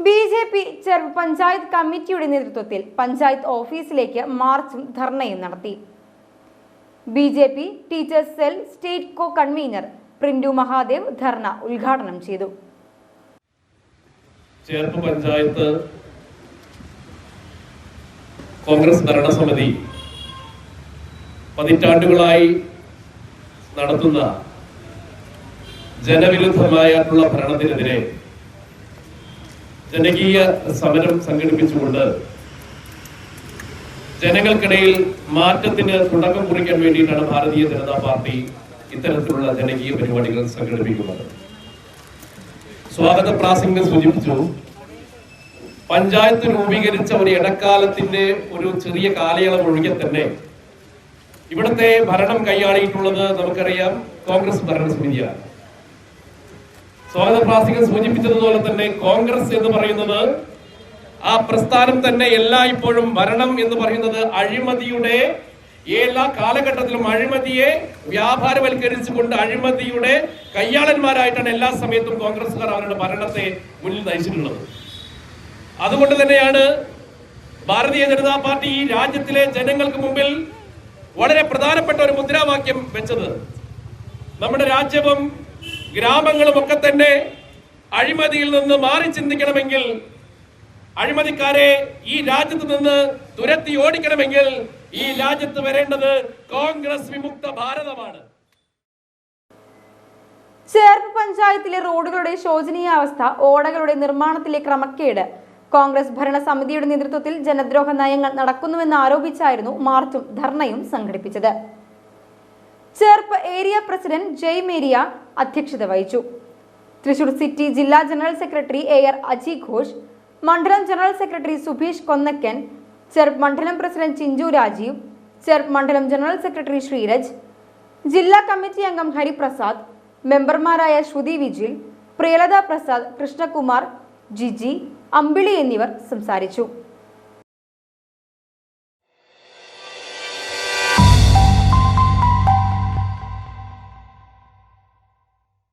BJP. ചെറുപ്പ് പഞ്ചായത്ത് കമ്മിറ്റിയുടെ നേതൃത്വത്തിൽ പഞ്ചായത്ത് ഓഫീസിലേക്ക് മാർച്ചും ധർണയും നടത്തി. BJP. Teachers cell state co convener Printu Mahadev dharna ഉദ്ഘാടനം ചെയ്തു. ചെറുപ്പ് പഞ്ചായത്ത് കോൺഗ്രസ് ഭരണസമിതി പതിറ്റാണ്ടുകളായി നടത്തുന്ന ജനവിരുദ്ധമായിട്ടുള്ള ഭരണത്തിനെതിരെ ജനകീയ സമരം സംഘടിപ്പിച്ചുകൊണ്ട് ജനങ്ങൾക്കിടയിൽ മാറ്റത്തിന് തുടക്കം കുറിക്കാൻ വേണ്ടിയിട്ടാണ് ഭാരതീയ ജനതാ പാർട്ടി ഇത്തരത്തിലുള്ള ജനകീയ പരിപാടികൾ സംഘടിപ്പിക്കുന്നത്. സ്വാഗത പ്രാസംഗം സൂചിപ്പിച്ചു, പഞ്ചായത്ത് രൂപീകരിച്ച ഒരു ഇടക്കാലത്തിന്റെ ഒരു ചെറിയ കാലയളവ് ഒഴികെ തന്നെ ഇവിടുത്തെ ഭരണം കൈയാളിയിട്ടുള്ളത് നമുക്കറിയാം കോൺഗ്രസ് ഭരണസമിതിയാണ്. സ്വാഗത പ്രാസംഗം സൂചിപ്പിച്ചതുപോലെ തന്നെ കോൺഗ്രസ് എന്ന് പറയുന്നത് ആ പ്രസ്ഥാനം തന്നെ എല്ലായ്പ്പോഴും ഭരണം എന്ന് പറയുന്നത് അഴിമതിയുടെ എല്ലാ കാലഘട്ടത്തിലും അഴിമതിയെ വ്യാപാരവൽക്കരിച്ചുകൊണ്ട് അഴിമതിയുടെ കയ്യാളന്മാരായിട്ടാണ് എല്ലാ സമയത്തും കോൺഗ്രസ്സുകാർ അവരുടെ ഭരണത്തെ മുന്നിൽ നയിച്ചിട്ടുള്ളത്. അതുകൊണ്ട് തന്നെയാണ് ഭാരതീയ ജനതാ പാർട്ടി ഈ രാജ്യത്തിലെ ജനങ്ങൾക്ക് മുമ്പിൽ വളരെ പ്രധാനപ്പെട്ട ഒരു മുദ്രാവാക്യം വെച്ചത്. നമ്മുടെ രാജ്യവും ഗ്രാമങ്ങളും ഒക്കെ തന്നെ അഴിമതിയിൽ നിന്ന് മാറി ചിന്തിക്കണമെങ്കിൽ, അഴിമതിക്കാരെ ഈ രാജ്യത്ത് നിന്ന് തുരത്തി ഓടിക്കണമെങ്കിൽ ഈ രാജ്യത്ത് വരേണ്ടത് കോൺഗ്രസ് വിമുക്ത ഭാരതമാണ്. ചേർപ്പ് പഞ്ചായത്തിലെ റോഡുകളുടെ ശോചനീയാവസ്ഥ, ഓടകളുടെ നിർമ്മാണത്തിലെ ക്രമക്കേട്, കോൺഗ്രസ് ഭരണസമിതിയുടെ നേതൃത്വത്തിൽ ജനദ്രോഹ നയങ്ങൾ നടക്കുന്നുവെന്ന് ആരോപിച്ചായിരുന്നു മാർച്ചും ധർണയും സംഘടിപ്പിച്ചത്. ചേർപ്പ് ഏരിയ പ്രസിഡന്റ് ജയ് മേരിയ അധ്യക്ഷത വഹിച്ചു. തൃശൂർ സിറ്റി ജില്ലാ general secretary AR Aji Ghosh, മണ്ഡലം ജനറൽ സെക്രട്ടറി സുഭീഷ് കൊന്നക്കൻ, ചേർപ്പ് മണ്ഡലം പ്രസിഡന്റ് ചിഞ്ചു രാജീവ്, ചേർപ്പ് മണ്ഡലം ജനറൽ സെക്രട്ടറി ശ്രീരജ്, ജില്ലാ കമ്മിറ്റി അംഗം ഹരിപ്രസാദ്, മെമ്പർമാരായ ശ്രുതി വിജിൽ, പ്രിയലത പ്രസാദ്, കൃഷ്ണകുമാർ, ജിജി, അമ്പിളി എന്നിവർ സംസാരിച്ചു.